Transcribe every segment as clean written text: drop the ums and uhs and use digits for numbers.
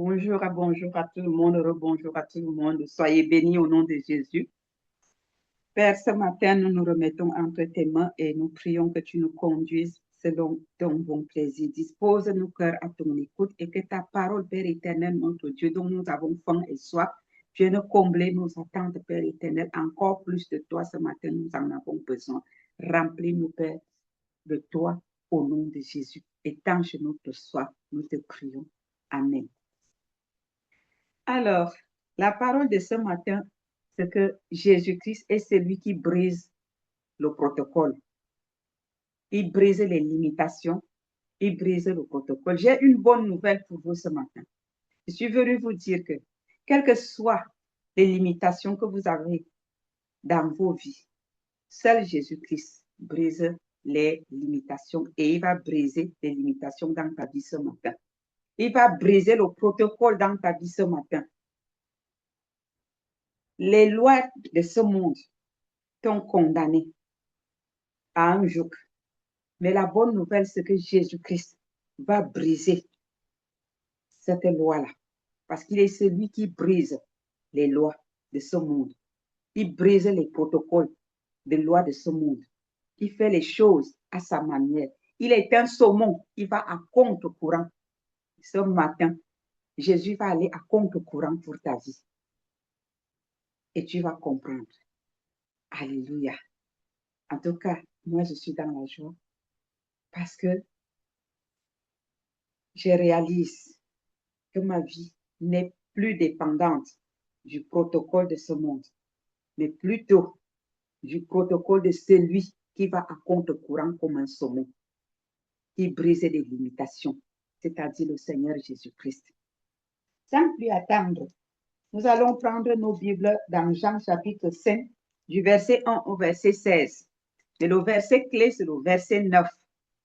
Bonjour à tout le monde, rebonjour à tout le monde. Soyez bénis au nom de Jésus. Père, ce matin, nous nous remettons entre tes mains et nous prions que tu nous conduises selon ton bon plaisir. Dispose nos cœurs à ton écoute et que ta parole, Père éternel, notre Dieu, dont nous avons faim et soif, vienne combler nos attentes, Père éternel. Encore plus de toi ce matin, nous en avons besoin. Remplis-nous, Père, de toi au nom de Jésus. Étanche notre soif, nous te prions. Amen. Alors, la parole de ce matin, c'est que Jésus-Christ est celui qui brise le protocole. Il brise les limitations, il brise le protocole. J'ai une bonne nouvelle pour vous ce matin. Je suis venue vous dire que, quelles que soient les limitations que vous avez dans vos vies, seul Jésus-Christ brise les limitations et il va briser les limitations dans ta vie ce matin. Il va briser le protocole dans ta vie ce matin. Les lois de ce monde t'ont condamné à un joug. Mais la bonne nouvelle, c'est que Jésus-Christ va briser cette loi-là. Parce qu'il est celui qui brise les lois de ce monde. Il brise les protocoles des lois de ce monde. Il fait les choses à sa manière. Il est un saumon. Il va à contre-courant. Ce matin, Jésus va aller à contre-courant pour ta vie. Et tu vas comprendre. Alléluia. En tout cas, moi, je suis dans la joie parce que je réalise que ma vie n'est plus dépendante du protocole de ce monde, mais plutôt du protocole de celui qui va à contre-courant comme un saumon, qui brise les limitations, c'est-à-dire le Seigneur Jésus-Christ. Sans plus attendre, nous allons prendre nos Bibles dans Jean chapitre 5, du verset 1 au verset 16. Et le verset clé, c'est le verset 9.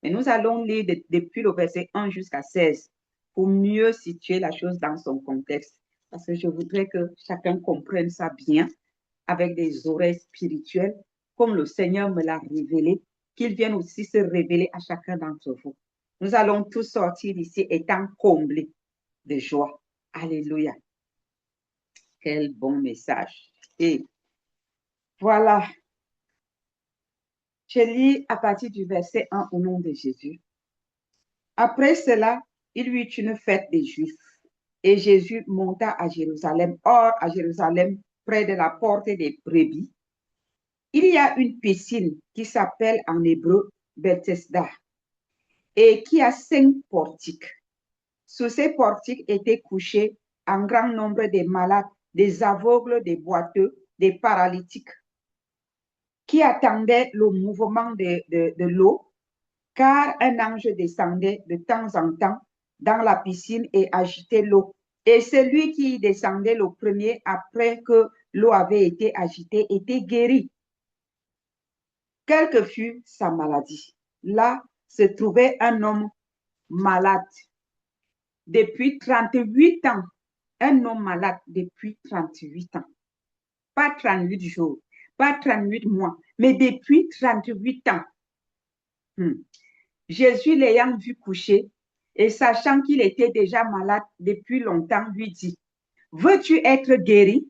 Et nous allons lire depuis le verset 1 jusqu'à 16 pour mieux situer la chose dans son contexte. Parce que je voudrais que chacun comprenne ça bien avec des oreilles spirituelles, comme le Seigneur me l'a révélé, qu'il vienne aussi se révéler à chacun d'entre vous. Nous allons tous sortir d'ici étant comblés de joie. Alléluia. Quel bon message. Et voilà. Je lis à partir du verset 1 au nom de Jésus. Après cela, il y eut une fête des Juifs et Jésus monta à Jérusalem. Or, à Jérusalem, près de la porte des brebis, il y a une piscine qui s'appelle en hébreu Bethesda et qui a 5 portiques. Sous ces portiques étaient couchés un grand nombre de malades, des aveugles, des boiteux, des paralytiques, qui attendaient le mouvement de l'eau, car un ange descendait de temps en temps dans la piscine et agitait l'eau. Et celui qui descendait le premier après que l'eau avait été agitée était guéri. Quelle que fût sa maladie, là se trouvait un homme malade depuis 38 ans. Un homme malade depuis 38 ans. Pas 38 jours, pas 38 mois, mais depuis 38 ans. Jésus l'ayant vu coucher et sachant qu'il était déjà malade depuis longtemps, lui dit, « Veux-tu être guéri ?»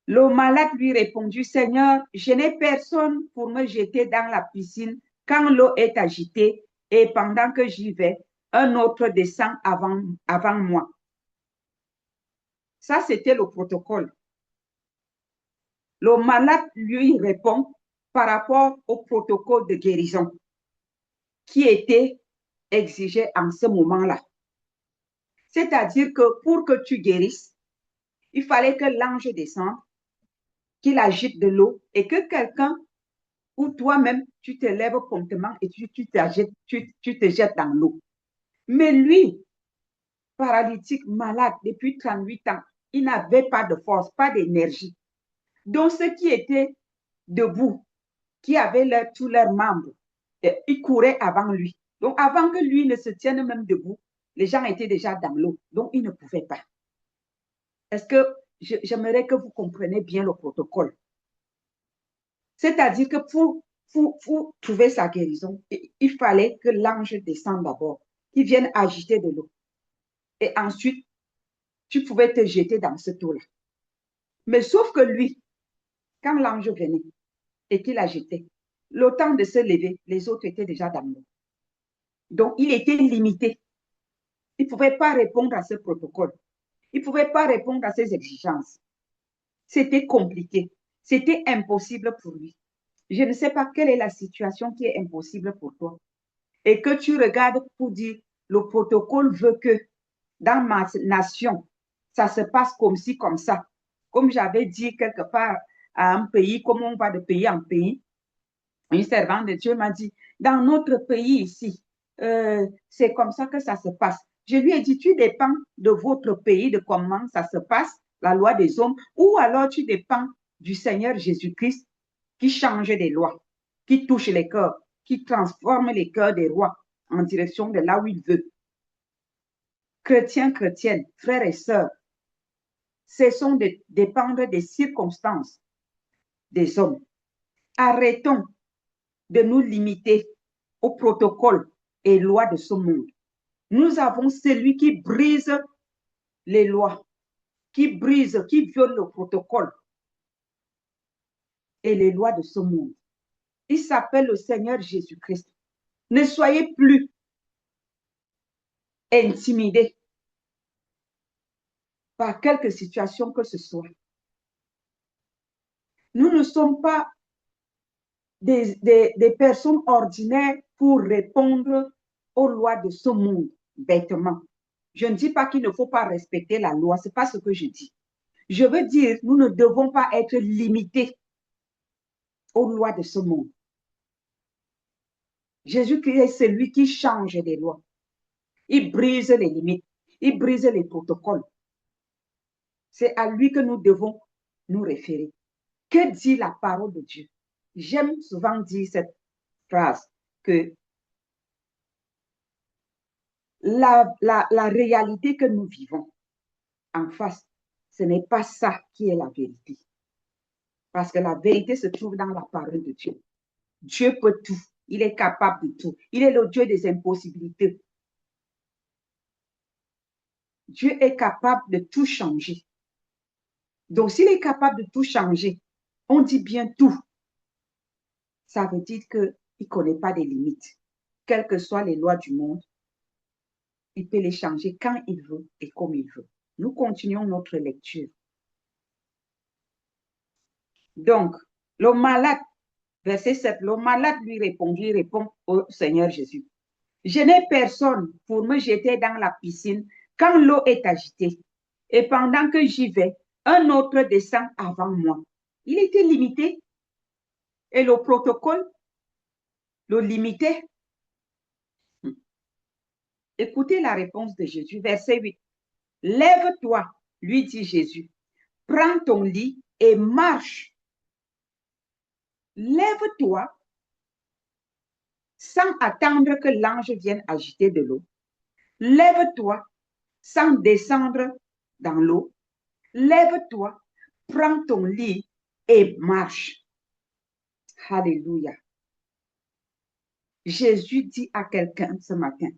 Le malade lui répondit, « Seigneur, je n'ai personne pour me jeter dans la piscine quand l'eau est agitée et pendant que j'y vais, un autre descend avant moi. » Ça, c'était le protocole. Le malade lui répond par rapport au protocole de guérison qui était exigé en ce moment-là. C'est-à-dire que pour que tu guérisses, il fallait que l'ange descende, qu'il agite de l'eau et que quelqu'un ou toi-même, tu te lèves promptement et tu te jettes dans l'eau. Mais lui, paralytique, malade depuis 38 ans, il n'avait pas de force, pas d'énergie. Donc, ceux qui étaient debout, qui avaient tous leurs membres, ils couraient avant lui. Donc, avant que lui ne se tienne même debout, les gens étaient déjà dans l'eau. Donc, ils ne pouvaient pas. Est-ce que j'aimerais que vous compreniez bien le protocole? C'est-à-dire que pour trouver sa guérison, il fallait que l'ange descende d'abord, qui viennent agiter de l'eau. Et ensuite, tu pouvais te jeter dans cette eau-là. Mais sauf que lui, quand l'ange venait et qu'il a jeté, le temps de se lever, les autres étaient déjà dans l'eau. Donc, il était limité. Il ne pouvait pas répondre à ce protocole. Il ne pouvait pas répondre à ces exigences. C'était compliqué. C'était impossible pour lui. Je ne sais pas quelle est la situation qui est impossible pour toi. Et que tu regardes pour dire, le protocole veut que dans ma nation, ça se passe comme ci, comme ça. Comme j'avais dit quelque part à un pays, comme on va de pays en pays, une servante de Dieu m'a dit, dans notre pays ici, c'est comme ça que ça se passe. Je lui ai dit, tu dépends de votre pays, de comment ça se passe, la loi des hommes, ou alors tu dépends du Seigneur Jésus-Christ qui change des lois, qui touche les cœurs, qui transforme les cœurs des rois en direction de là où il veut. Chrétiens, chrétiennes, frères et sœurs, cessons de dépendre des circonstances des hommes. Arrêtons de nous limiter aux protocoles et lois de ce monde. Nous avons celui qui brise les lois, qui brise, qui viole le protocole et les lois de ce monde. Il s'appelle le Seigneur Jésus-Christ. Ne soyez plus intimidés par quelque situation que ce soit. Nous ne sommes pas des personnes ordinaires pour répondre aux lois de ce monde bêtement. Je ne dis pas qu'il ne faut pas respecter la loi, ce n'est pas ce que je dis. Je veux dire, nous ne devons pas être limités aux lois de ce monde. Jésus-Christ est celui qui change les lois. Il brise les limites, il brise les protocoles. C'est à lui que nous devons nous référer. Que dit la parole de Dieu? J'aime souvent dire cette phrase que la réalité que nous vivons en face, ce n'est pas ça qui est la vérité. Parce que la vérité se trouve dans la parole de Dieu. Dieu peut tout. Il est capable de tout. Il est le Dieu des impossibilités. Dieu est capable de tout changer. Donc, s'il est capable de tout changer, on dit bien tout. Ça veut dire qu'il ne connaît pas des limites. Quelles que soient les lois du monde, il peut les changer quand il veut et comme il veut. Nous continuons notre lecture. Donc, le malade, verset 7, le malade lui répond au Seigneur Jésus. Je n'ai personne pour me jeter dans la piscine quand l'eau est agitée. Et pendant que j'y vais, un autre descend avant moi. Il était limité. Et le protocole le limitait. Écoutez la réponse de Jésus, verset 8. Lève-toi, lui dit Jésus. Prends ton lit et marche. Lève-toi sans attendre que l'ange vienne agiter de l'eau. Lève-toi sans descendre dans l'eau. Lève-toi, prends ton lit et marche. Alléluia. Jésus dit à quelqu'un ce matin,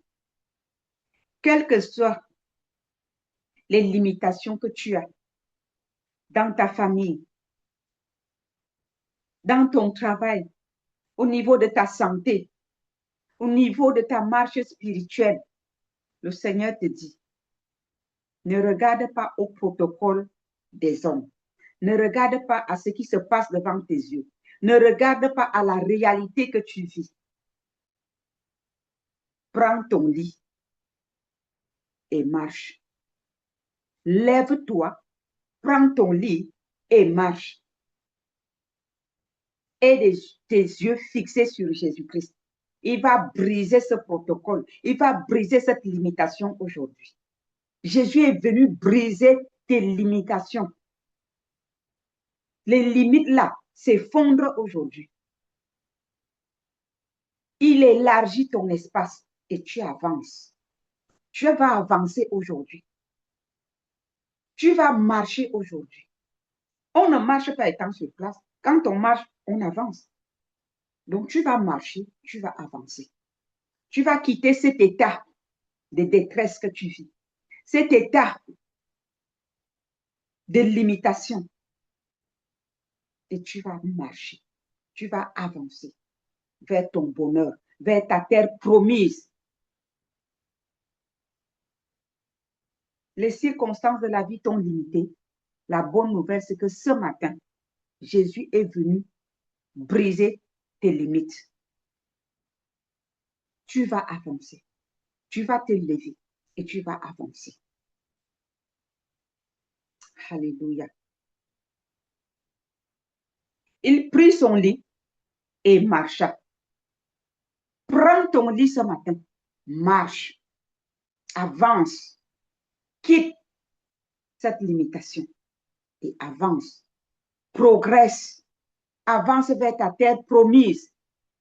quelles que soient les limitations que tu as dans ta famille, dans ton travail, au niveau de ta santé, au niveau de ta marche spirituelle, le Seigneur te dit, ne regarde pas au protocole des hommes. Ne regarde pas à ce qui se passe devant tes yeux. Ne regarde pas à la réalité que tu vis. Prends ton lit et marche. Lève-toi, prends ton lit et marche. Et tes yeux fixés sur Jésus-Christ. Il va briser ce protocole. Il va briser cette limitation aujourd'hui. Jésus est venu briser tes limitations. Les limites là s'effondrent aujourd'hui. Il élargit ton espace et tu avances. Tu vas avancer aujourd'hui. Tu vas marcher aujourd'hui. On ne marche pas étant sur place. Quand on marche, on avance. Donc, tu vas marcher, tu vas avancer. Tu vas quitter cet état de détresse que tu vis, cet état de limitation, et tu vas marcher, tu vas avancer vers ton bonheur, vers ta terre promise. Les circonstances de la vie t'ont limité. La bonne nouvelle, c'est que ce matin, Jésus est venu briser tes limites. Tu vas avancer, tu vas te lever et tu vas avancer. Alléluia. Il prit son lit et marcha. Prends ton lit ce matin, marche, avance, quitte cette limitation et avance, progresse, avance vers ta terre promise.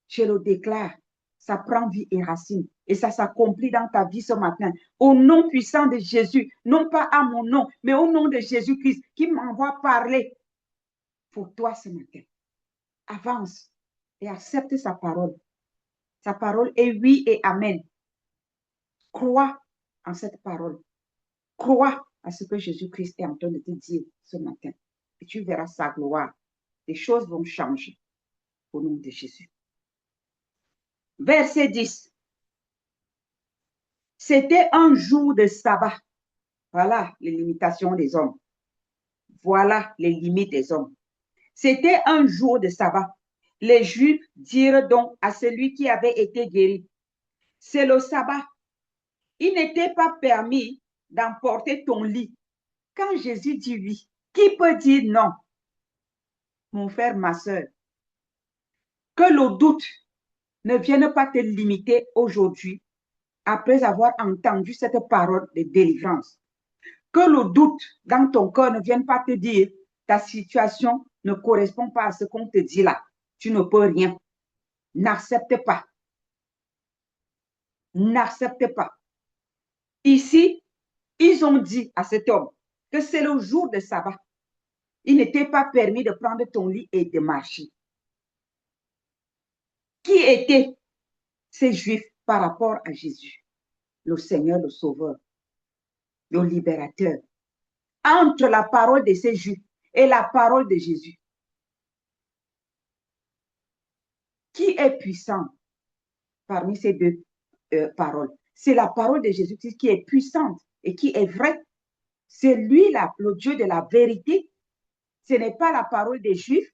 Je le déclare, ça prend vie et racine et ça s'accomplit dans ta vie ce matin. Au nom puissant de Jésus, non pas à mon nom, mais au nom de Jésus-Christ qui m'envoie parler pour toi ce matin. Avance et accepte sa parole. Sa parole est oui et amen. Crois en cette parole. Crois à ce que Jésus-Christ est en train de te dire ce matin. Et tu verras sa gloire. Les choses vont changer au nom de Jésus. Verset 10. C'était un jour de sabbat. Voilà les limitations des hommes. Voilà les limites des hommes. C'était un jour de sabbat. Les Juifs dirent donc à celui qui avait été guéri, c'est le sabbat. Il n'était pas permis d'emporter ton lit. Quand Jésus dit oui, qui peut dire non? Mon frère, ma soeur, que le doute ne vienne pas te limiter aujourd'hui après avoir entendu cette parole de délivrance. Que le doute dans ton cœur ne vienne pas te dire ta situation ne correspond pas à ce qu'on te dit là. Tu ne peux rien. N'accepte pas. N'accepte pas. Ici, ils ont dit à cet homme que c'est le jour de sabbat. Il n'était pas permis de prendre ton lit et de marcher. Qui étaient ces Juifs par rapport à Jésus? Le Seigneur, le Sauveur, le Libérateur. Entre la parole de ces Juifs et la parole de Jésus, qui est puissant parmi ces deux paroles? C'est la parole de Jésus-Christ qui est puissante et qui est vraie. C'est lui, le Dieu de la vérité. Ce n'est pas la parole des Juifs,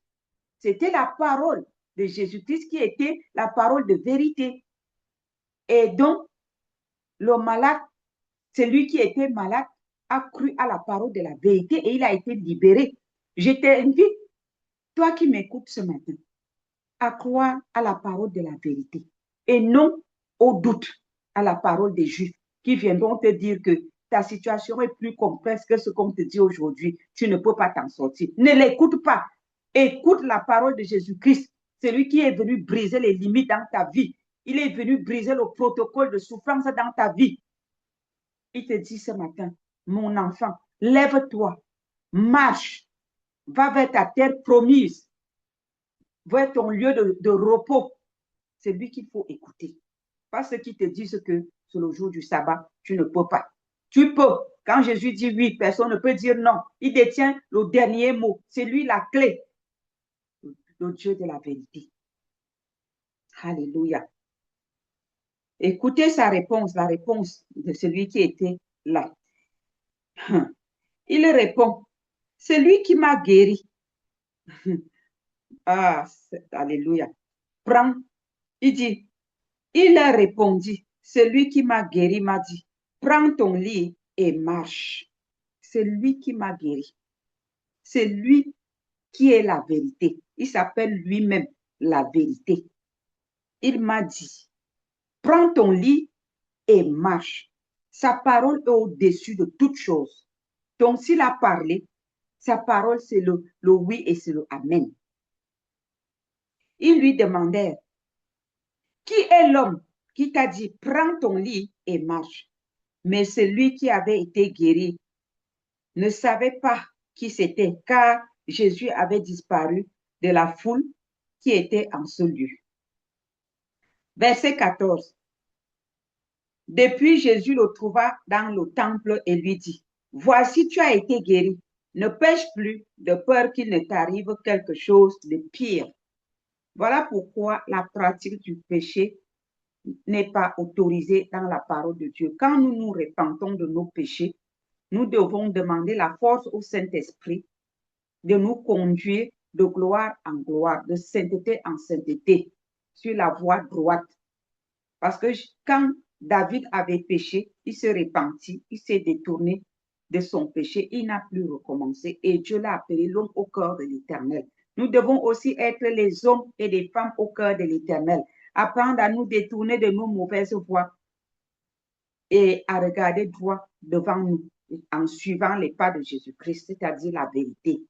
c'était la parole de Jésus-Christ qui était la parole de vérité. Et donc, le malade, celui qui était malade, a cru à la parole de la vérité et il a été libéré. Je t'invite, toi qui m'écoutes ce matin, à croire à la parole de la vérité et non au doute à la parole des Juifs qui viendront te dire que ta situation est plus complexe que ce qu'on te dit aujourd'hui. Tu ne peux pas t'en sortir. Ne l'écoute pas. Écoute la parole de Jésus-Christ, celui qui est venu briser les limites dans ta vie. Il est venu briser le protocole de souffrance dans ta vie. Il te dit ce matin, mon enfant, lève-toi, marche, va vers ta terre promise, vers ton lieu de repos. C'est lui qu'il faut écouter. Pas ceux qui te disent que c'est le jour du sabbat, tu ne peux pas. Tu peux. Quand Jésus dit oui, personne ne peut dire non. Il détient le dernier mot. C'est lui la clé. Le Dieu de la vérité. Alléluia. Écoutez sa réponse, la réponse de celui qui était là. Il répond, c'est lui qui m'a guéri. Ah, alléluia. Prends. Il dit, il a répondu, celui qui m'a guéri m'a dit, prends ton lit et marche. C'est lui qui m'a guéri. C'est lui qui est la vérité. Il s'appelle lui-même la vérité. Il m'a dit, prends ton lit et marche. Sa parole est au-dessus de toute chose. Donc, s'il a parlé, sa parole, c'est le oui et c'est le amen. Ils lui demandèrent, qui est l'homme qui t'a dit, prends ton lit et marche? Mais celui qui avait été guéri ne savait pas qui c'était, car Jésus avait disparu de la foule qui était en ce lieu. Verset 14. Depuis, Jésus le trouva dans le temple et lui dit, voici, tu as été guéri. Ne pêche plus de peur qu'il ne t'arrive quelque chose de pire. Voilà pourquoi la pratique du péché n'est pas autorisée dans la parole de Dieu. Quand nous nous repentons de nos péchés, nous devons demander la force au Saint-Esprit de nous conduire de gloire en gloire, de sainteté en sainteté, sur la voie droite. Parce que quand David avait péché, il se repentit, il s'est détourné de son péché, il n'a plus recommencé et Dieu l'a appelé l'homme au cœur de l'Éternel. Nous devons aussi être les hommes et les femmes au cœur de l'Éternel, apprendre à nous détourner de nos mauvaises voies et à regarder droit devant nous en suivant les pas de Jésus-Christ, c'est-à-dire la vérité.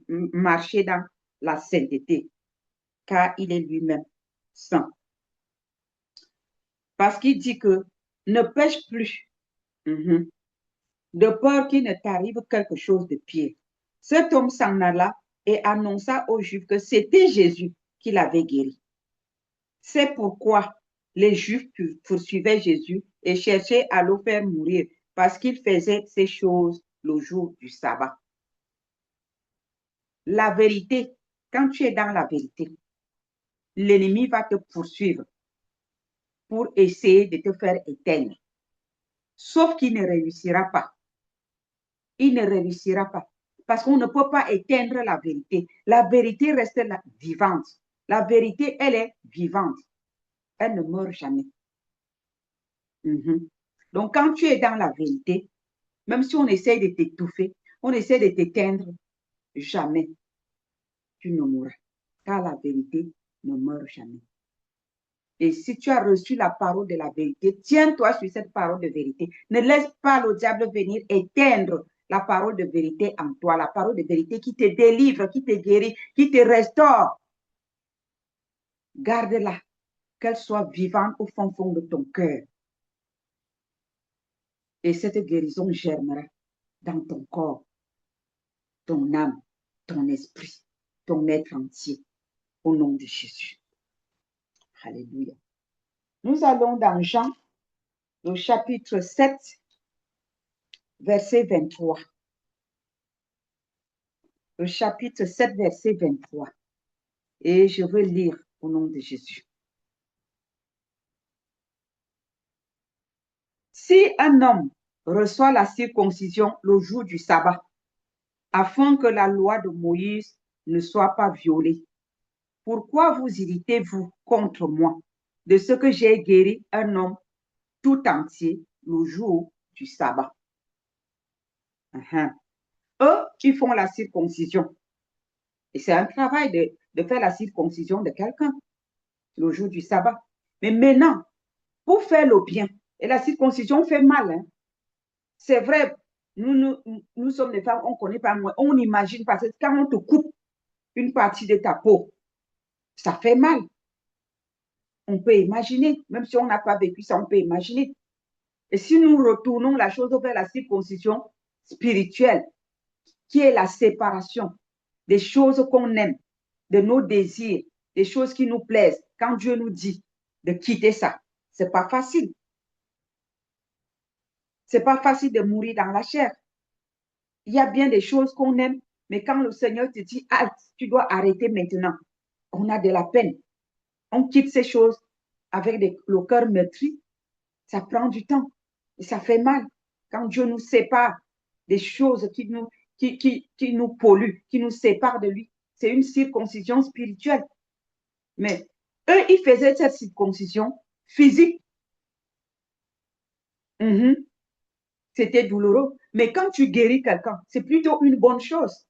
Marcher dans la sainteté, car il est lui-même saint. Parce qu'il dit que ne pêche plus, de peur qu'il ne t'arrive quelque chose de pire. Cet homme s'en alla et annonça aux Juifs que c'était Jésus qui l'avait guéri. C'est pourquoi les Juifs poursuivaient Jésus et cherchaient à le faire mourir parce qu'il faisait ces choses le jour du sabbat. La vérité, quand tu es dans la vérité, l'ennemi va te poursuivre pour essayer de te faire éteindre. Sauf qu'il ne réussira pas. Il ne réussira pas. Parce qu'on ne peut pas éteindre la vérité. La vérité reste vivante. La vérité, elle est vivante. Elle ne meurt jamais. Donc, quand tu es dans la vérité, même si on essaie de t'étouffer, on essaie de t'éteindre, jamais tu ne mourras. Car la vérité ne meurt jamais. Et si tu as reçu la parole de la vérité, tiens-toi sur cette parole de vérité. Ne laisse pas le diable venir éteindre la parole de vérité en toi, la parole de vérité qui te délivre, qui te guérit, qui te restaure. Garde-la, qu'elle soit vivante au fond de ton cœur. Et cette guérison germera dans ton corps, ton âme, ton esprit, ton être entier, au nom de Jésus. Alléluia. Nous allons dans Jean, le chapitre 7, verset 23. Le chapitre 7, verset 23. Et je veux lire au nom de Jésus. Si un homme reçoit la circoncision le jour du sabbat, afin que la loi de Moïse ne soit pas violée, pourquoi vous irritez-vous contre moi de ce que j'ai guéri un homme tout entier le jour du sabbat? Eux, ils font la circoncision. Et c'est un travail de faire la circoncision de quelqu'un le jour du sabbat. Mais maintenant, pour faire le bien, et la circoncision fait mal, hein? C'est vrai, nous sommes des femmes, on ne connaît pas moins, on imagine parce que quand on te coupe une partie de ta peau, ça fait mal. On peut imaginer, même si on n'a pas vécu ça, on peut imaginer. Et si nous retournons la chose vers la circoncision spirituelle, qui est la séparation des choses qu'on aime, de nos désirs, des choses qui nous plaisent, quand Dieu nous dit de quitter ça, c'est pas facile. C'est pas facile de mourir dans la chair. Il y a bien des choses qu'on aime, mais quand le Seigneur te dit, ah, tu dois arrêter maintenant, on a de la peine. On quitte ces choses avec le cœur meurtri. Ça prend du temps et ça fait mal. Quand Dieu nous sépare des choses qui nous polluent, qui nous séparent de lui, c'est une circoncision spirituelle. Mais eux, ils faisaient cette circoncision physique. C'était douloureux. Mais quand tu guéris quelqu'un, c'est plutôt une bonne chose.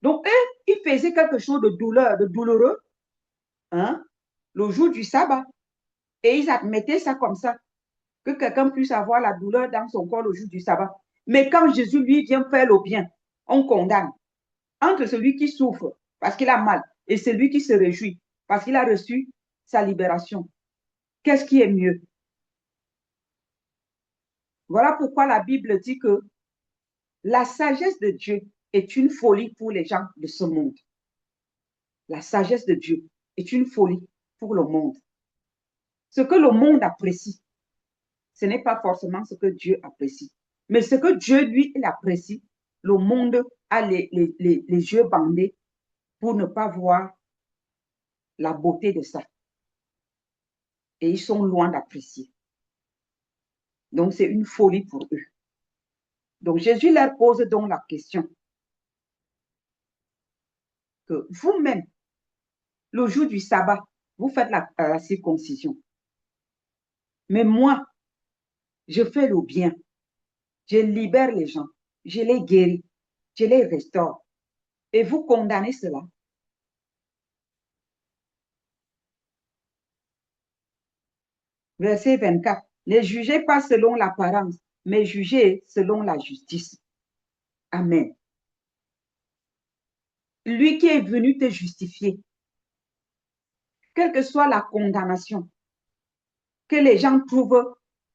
Donc, eux, ils faisaient quelque chose de douloureux, le jour du sabbat. Et ils admettaient ça comme ça, que quelqu'un puisse avoir la douleur dans son corps le jour du sabbat. Mais quand Jésus, lui, vient faire le bien, on condamne. Entre celui qui souffre parce qu'il a mal et celui qui se réjouit parce qu'il a reçu sa libération, qu'est-ce qui est mieux? Voilà pourquoi la Bible dit que la sagesse de Dieu est une folie pour les gens de ce monde. La sagesse de Dieu est une folie pour le monde. Ce que le monde apprécie, ce n'est pas forcément ce que Dieu apprécie. Mais ce que Dieu, lui, il apprécie, le monde a les yeux bandés pour ne pas voir la beauté de ça. Et ils sont loin d'apprécier. Donc, c'est une folie pour eux. Donc, Jésus leur pose donc la question que vous-même, le jour du sabbat, vous faites la circoncision. Mais moi, je fais le bien. Je libère les gens. Je les guéris. Je les restaure. Et vous condamnez cela. Verset 24. Ne jugez pas selon l'apparence, mais jugez selon la justice. Amen. Lui qui est venu te justifier, quelle que soit la condamnation, que les gens trouvent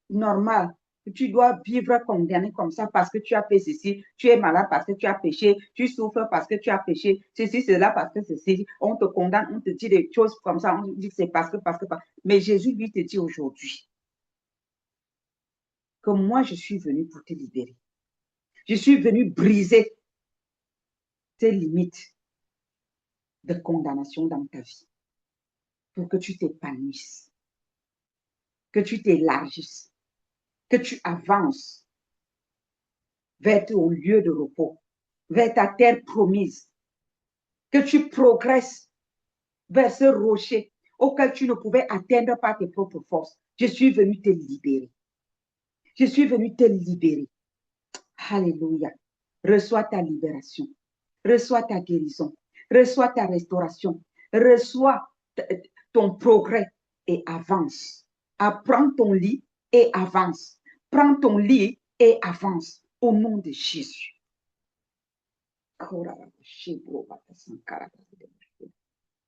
normal, que tu dois vivre condamné comme ça parce que tu as fait ceci, tu es malade parce que tu as péché, tu souffres parce que tu as péché, ceci, cela parce que ceci, on te condamne, on te dit des choses comme ça, on te dit que c'est parce que. Mais Jésus, lui, te dit aujourd'hui que moi, je suis venu pour te libérer. Je suis venu briser tes limites de condamnation dans ta vie pour que tu t'épanouisses, que tu t'élargisses, que tu avances vers ton lieu de repos, vers ta terre promise, que tu progresses vers ce rocher auquel tu ne pouvais atteindre par tes propres forces. Je suis venu te libérer. Je suis venu te libérer. Alléluia. Reçois ta libération. Reçois ta guérison. Reçois ta restauration. Reçois ton progrès et avance. Prends ton lit et avance. Prends ton lit et avance au nom de Jésus.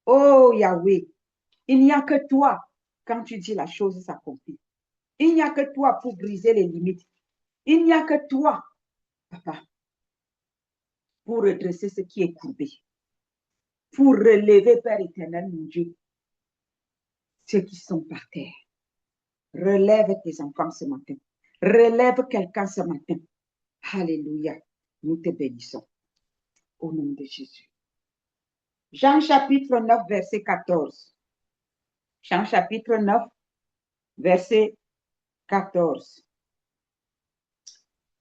Oh Yahweh, il n'y a que toi, quand tu dis la chose s'accomplit. Il n'y a que toi pour briser les limites. Il n'y a que toi, Papa, pour redresser ce qui est courbé. Pour relever, Père éternel, mon Dieu, ceux qui sont par terre. Relève tes enfants ce matin. Relève quelqu'un ce matin. Alléluia. Nous te bénissons. Au nom de Jésus. Jean chapitre 9, verset 14. Jean chapitre 9, verset 14.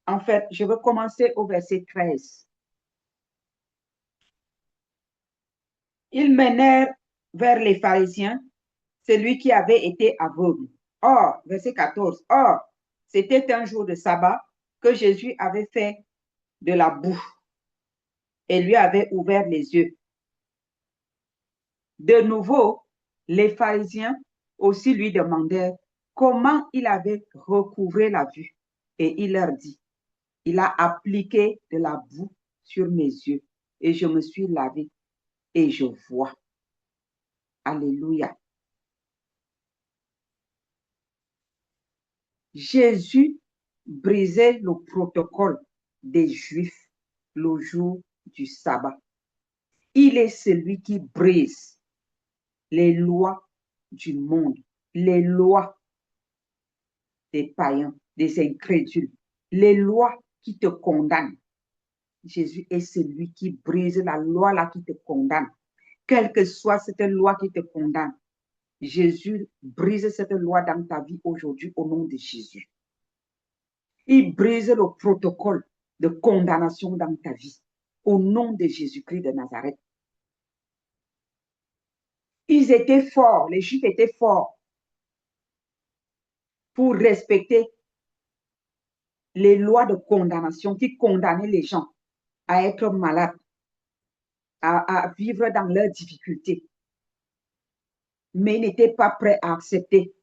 En fait, je veux commencer au verset 13. Ils menèrent vers les pharisiens celui qui avait été aveugle. Or, verset 14, or, c'était un jour de sabbat que Jésus avait fait de la boue et lui avait ouvert les yeux. De nouveau, les pharisiens aussi lui demandèrent comment il avait recouvré la vue. Et il leur dit, il a appliqué de la boue sur mes yeux et je me suis lavé et je vois. Alléluia. Jésus brisait le protocole des Juifs le jour du sabbat. Il est celui qui brise les lois du monde, les lois des païens, des incrédules, les lois qui te condamnent. Jésus est celui qui brise la loi là qui te condamne. Quelle que soit cette loi qui te condamne, Jésus brise cette loi dans ta vie aujourd'hui au nom de Jésus. Il brise le protocole de condamnation dans ta vie au nom de Jésus-Christ de Nazareth. Ils étaient forts, les Juifs étaient forts pour respecter les lois de condamnation qui condamnaient les gens à être malades, à vivre dans leurs difficultés. Mais ils n'étaient pas prêts à accepter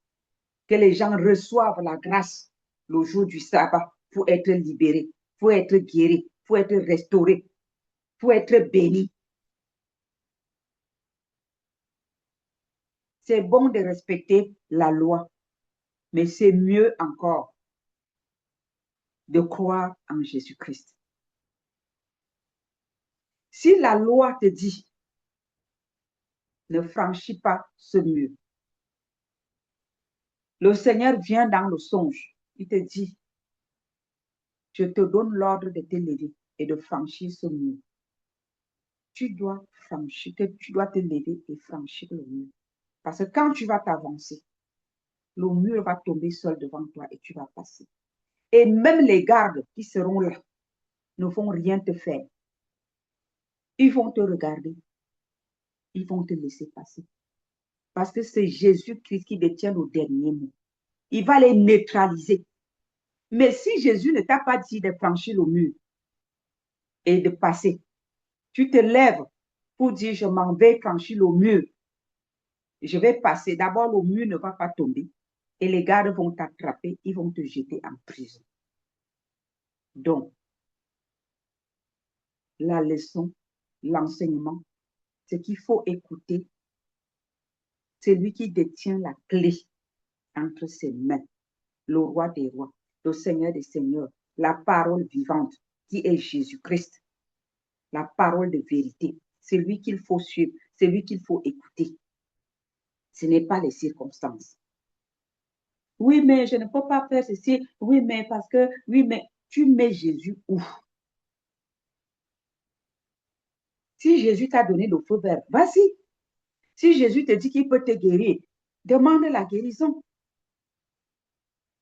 que les gens reçoivent la grâce le jour du sabbat pour être libérés, pour être guéris, pour être restaurés, pour être bénis. C'est bon de respecter la loi, mais c'est mieux encore de croire en Jésus-Christ. Si la loi te dit, ne franchis pas ce mur, le Seigneur vient dans le songe il te dit, je te donne l'ordre de te lever et de franchir ce mur. Tu dois te lever et franchir le mur. Parce que quand tu vas t'avancer, le mur va tomber seul devant toi et tu vas passer. Et même les gardes qui seront là ne vont rien te faire. Ils vont te regarder. Ils vont te laisser passer. Parce que c'est Jésus-Christ qui détient le dernier mot. Il va les neutraliser. Mais si Jésus ne t'a pas dit de franchir le mur et de passer, tu te lèves pour dire, je m'en vais franchir le mur. Je vais passer. D'abord, le mur ne va pas tomber. Et les gardes vont t'attraper. Ils vont te jeter en prison. Donc, la leçon, l'enseignement, c'est qu'il faut écouter celui qui détient la clé entre ses mains, le roi des rois, le Seigneur des seigneurs, la parole vivante qui est Jésus-Christ, la parole de vérité. C'est lui qu'il faut suivre, c'est lui qu'il faut écouter. Ce n'est pas les circonstances. Oui, mais je ne peux pas faire ceci. Oui, mais parce que, oui, mais tu mets Jésus où? Si Jésus t'a donné le feu vert, vas-y. Si Jésus te dit qu'il peut te guérir, demande la guérison.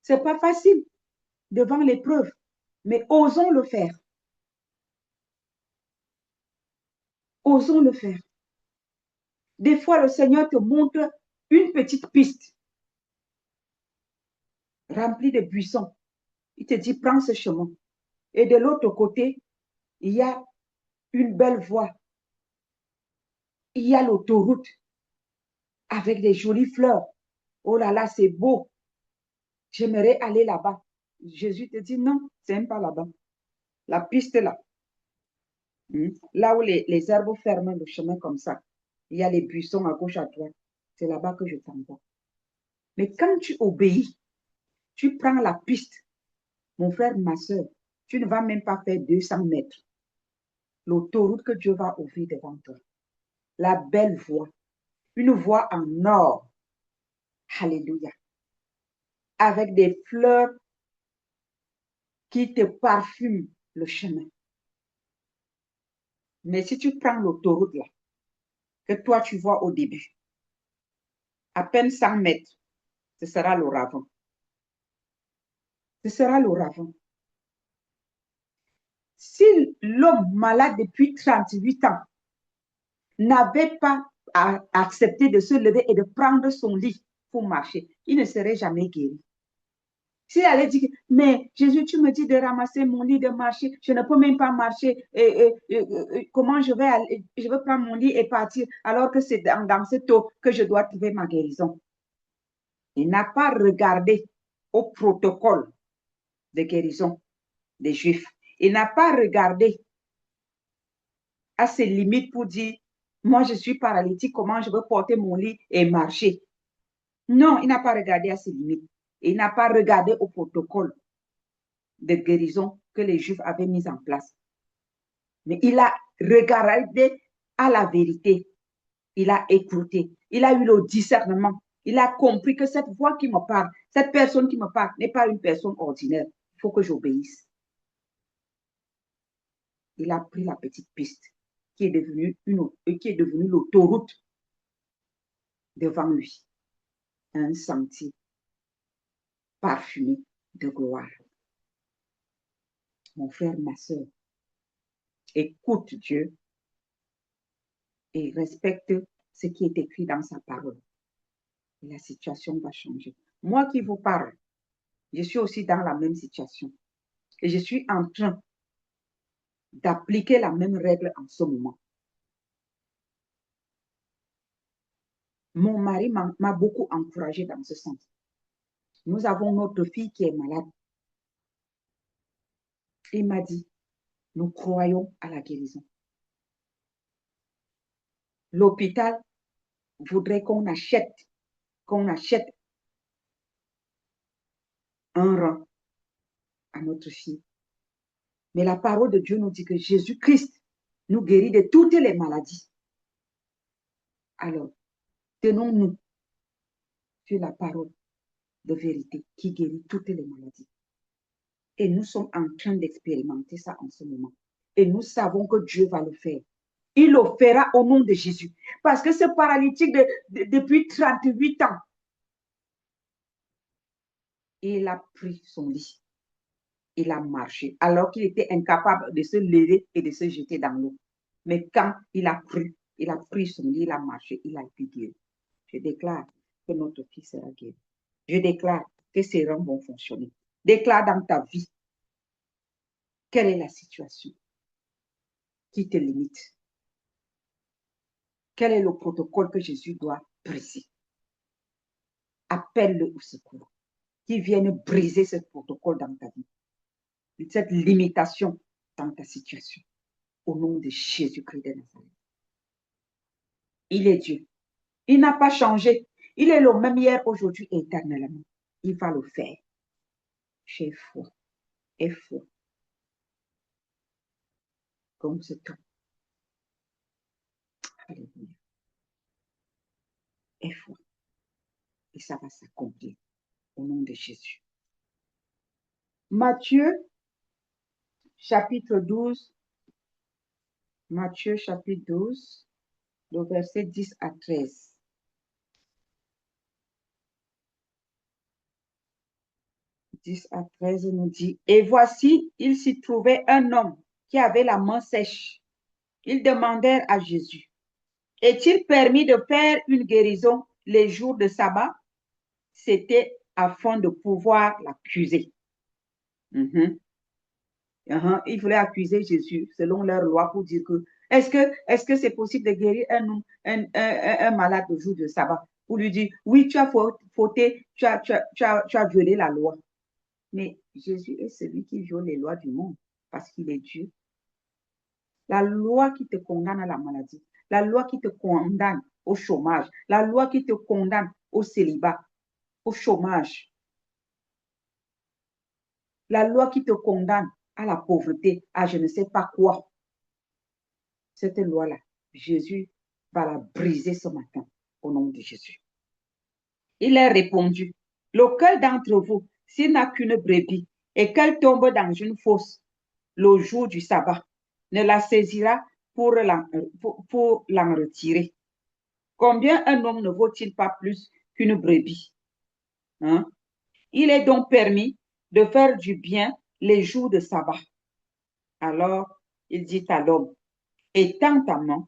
Ce n'est pas facile devant l'épreuve, mais osons le faire. Osons le faire. Des fois, le Seigneur te montre une petite piste remplie de buissons. Il te dit, prends ce chemin. Et de l'autre côté, il y a une belle voie. Il y a l'autoroute avec des jolies fleurs. Oh là là, c'est beau. J'aimerais aller là-bas. Jésus te dit, non, c'est même pas là-bas. La piste là. Là où les herbes ferment le chemin comme ça. Il y a les buissons à gauche, à droite. C'est là-bas que je t'envoie. Mais quand tu obéis, tu prends la piste. Mon frère, ma soeur, tu ne vas même pas faire 200 mètres. L'autoroute que Dieu va ouvrir devant toi. La belle voie. Une voie en or. Alléluia. Avec des fleurs qui te parfument le chemin. Mais si tu prends l'autoroute là, que toi tu vois au début, à peine 100 mètres, ce sera le ravin. Ce sera le ravin. Si l'homme malade depuis 38 ans n'avait pas accepté de se lever et de prendre son lit pour marcher, il ne serait jamais guéri. S'il allait dire, mais Jésus, tu me dis de ramasser mon lit, de marcher, je ne peux même pas marcher, comment je vais aller, je vais prendre mon lit et partir, alors que c'est dans cette eau que je dois trouver ma guérison. Il n'a pas regardé au protocole de guérison des Juifs. Il n'a pas regardé à ses limites pour dire, moi je suis paralytique, comment je veux porter mon lit et marcher? Non, il n'a pas regardé à ses limites. Il n'a pas regardé au protocole de guérison que les Juifs avaient mis en place. Mais il a regardé à la vérité. Il a écouté. Il a eu le discernement. Il a compris que cette voix qui me parle, cette personne qui me parle n'est pas une personne ordinaire. Il faut que j'obéisse. Il a pris la petite piste qui est devenue l'autoroute devant lui. Un sentier parfumé de gloire. Mon frère, ma soeur, écoute Dieu et respecte ce qui est écrit dans sa parole. Et la situation va changer. Moi qui vous parle, je suis aussi dans la même situation. Et je suis en train d'appliquer la même règle en ce moment. Mon mari m'a beaucoup encouragé dans ce sens. Nous avons notre fille qui est malade. Il m'a dit, nous croyons à la guérison. L'hôpital voudrait qu'on achète un rein à notre fille. Mais la parole de Dieu nous dit que Jésus-Christ nous guérit de toutes les maladies. Alors, tenons-nous sur la parole de vérité qui guérit toutes les maladies. Et nous sommes en train d'expérimenter ça en ce moment. Et nous savons que Dieu va le faire. Il le fera au nom de Jésus. Parce que ce paralytique depuis 38 ans, il a pris son lit. Il a marché alors qu'il était incapable de se lever et de se jeter dans l'eau. Mais quand il a pris son lit, il a marché, il a été guéri. Je déclare que notre fils sera guéri. Je déclare que ses reins vont fonctionner. Déclare dans ta vie quelle est la situation qui te limite. Quel est le protocole que Jésus doit briser? Appelle-le au secours. Qu'il vienne briser ce protocole dans ta vie. Cette limitation dans ta situation. Au nom de Jésus-Christ de Nazareth. Il est Dieu. Il n'a pas changé. Il est le même hier, aujourd'hui et éternellement. Il va le faire. J'ai foi. Et foi. Comme ce temps. Alléluia. Et foi. Et ça va s'accomplir. Au nom de Jésus. Matthieu, chapitre 12. Matthieu, chapitre 12, le verset 10 à 13. À 13 nous dit, et voici, il s'y trouvait un homme qui avait la main sèche. Ils demandèrent à Jésus, est-il permis de faire une guérison les jours de sabbat? C'était afin de pouvoir l'accuser. Ils voulaient accuser Jésus selon leur loi pour dire que est-ce que c'est possible de guérir un malade le jour de sabbat? Pour lui dire, oui, tu as fauté, tu as violé la loi. Mais Jésus est celui qui viole les lois du monde parce qu'il est Dieu. La loi qui te condamne à la maladie, la loi qui te condamne au chômage, la loi qui te condamne au célibat, au chômage, la loi qui te condamne à la pauvreté, à je ne sais pas quoi. Cette loi-là, Jésus va la briser ce matin au nom de Jésus. Il leur répondit, lequel d'entre vous, s'il n'a qu'une brebis et qu'elle tombe dans une fosse le jour du sabbat, ne la saisira pour l'en retirer? Combien un homme ne vaut-il pas plus qu'une brebis? Il est donc permis de faire du bien les jours de sabbat. Alors, il dit à l'homme, étends ta main.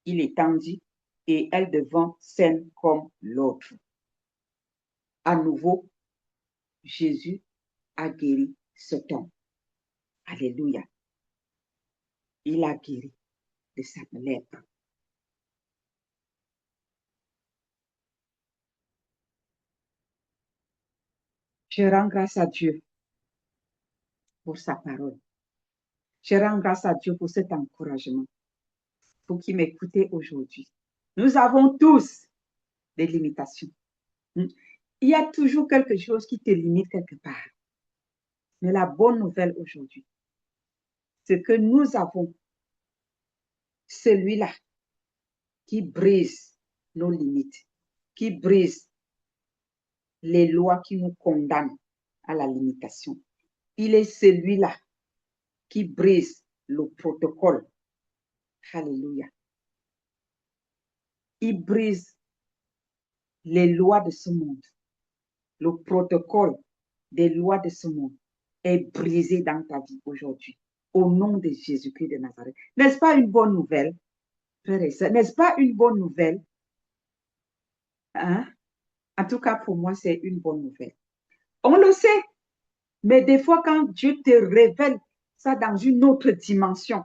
Il étendit et elle devint saine comme l'autre. À nouveau, Jésus a guéri cet homme. Alléluia. Il a guéri de sa lèpre. Je rends grâce à Dieu pour sa parole. Je rends grâce à Dieu pour cet encouragement. Vous qui m'écoutez aujourd'hui, nous avons tous des limitations. Il y a toujours quelque chose qui te limite quelque part. Mais la bonne nouvelle aujourd'hui, c'est que nous avons celui-là qui brise nos limites, qui brise les lois qui nous condamnent à la limitation. Il est celui-là qui brise le protocole. Alléluia. Il brise les lois de ce monde. Le protocole des lois de ce monde est brisé dans ta vie aujourd'hui. Au nom de Jésus-Christ de Nazareth. N'est-ce pas une bonne nouvelle, frères et sœurs? N'est-ce pas une bonne nouvelle? Hein? En tout cas, pour moi, c'est une bonne nouvelle. On le sait, mais des fois, quand Dieu te révèle ça dans une autre dimension,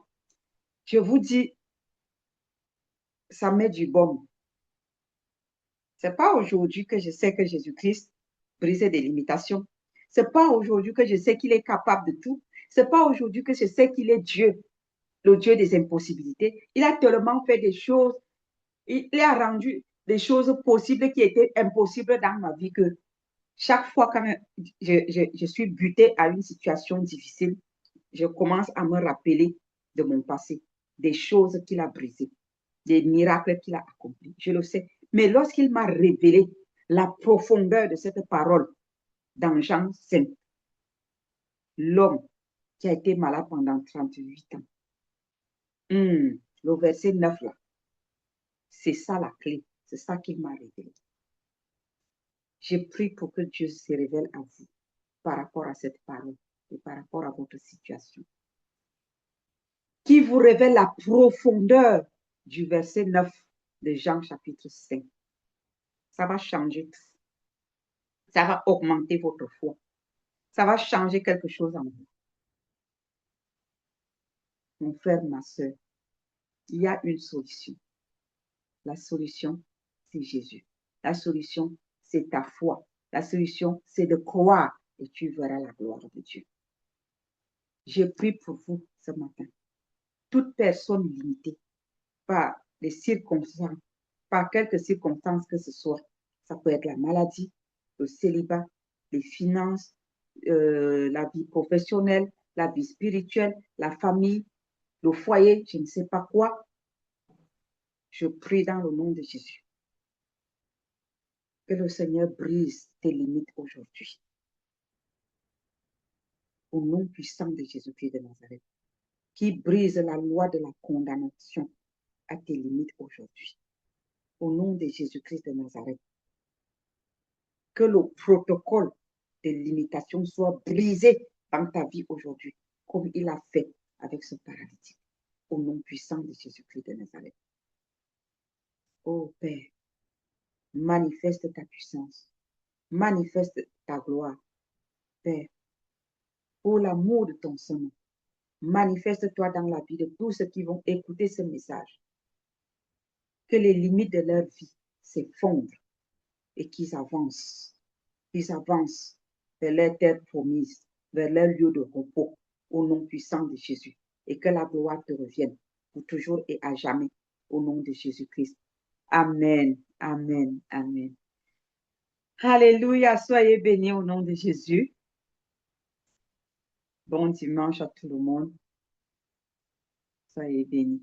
je vous dis, ça met du baume. Ce n'est pas aujourd'hui que je sais que Jésus-Christ brisait des limitations. Ce n'est pas aujourd'hui que je sais qu'il est capable de tout. Ce n'est pas aujourd'hui que je sais qu'il est Dieu, le Dieu des impossibilités. Il a tellement fait des choses, il a rendu des choses possibles qui étaient impossibles dans ma vie que chaque fois que je suis butée à une situation difficile, je commence à me rappeler de mon passé, des choses qu'il a brisées, des miracles qu'il a accomplis. Je le sais. Mais lorsqu'il m'a révélé la profondeur de cette parole, dans Jean 5, l'homme qui a été malade pendant 38 ans. Le verset 9 là, c'est ça la clé, c'est ça qu'il m'a révélé. Je prie pour que Dieu se révèle à vous par rapport à cette parole et par rapport à votre situation. Qui vous révèle la profondeur du verset 9 de Jean chapitre 5. Ça va changer tout. Ça va augmenter votre foi. Ça va changer quelque chose en vous. Mon frère, ma soeur, il y a une solution. La solution, c'est Jésus. La solution, c'est ta foi. La solution, c'est de croire et tu verras la gloire de Dieu. Je prie pour vous ce matin. Toute personne limitée par les circonstances, par quelques circonstances que ce soit, ça peut être la maladie, le célibat, les finances, la vie professionnelle, la vie spirituelle, la famille, le foyer, je ne sais pas quoi. Je prie dans le nom de Jésus. Que le Seigneur brise tes limites aujourd'hui. Au nom puissant de Jésus-Christ de Nazareth, qui brise la loi de la condamnation à tes limites aujourd'hui. Au nom de Jésus-Christ de Nazareth, que le protocole de limitation soit brisé dans ta vie aujourd'hui, comme il a fait avec ce paralytique. Au nom puissant de Jésus-Christ de Nazareth. Oh Père, manifeste ta puissance, manifeste ta gloire, Père, pour l'amour de ton Saint. Manifeste-toi dans la vie de tous ceux qui vont écouter ce message. Que les limites de leur vie s'effondrent et qu'ils avancent. Qu'ils avancent vers leur terre promise, vers leur lieu de repos, au nom puissant de Jésus. Et que la gloire te revienne pour toujours et à jamais, au nom de Jésus-Christ. Amen, amen, amen. Alléluia, soyez bénis au nom de Jésus. Bon dimanche à tout le monde. Soyez bénis.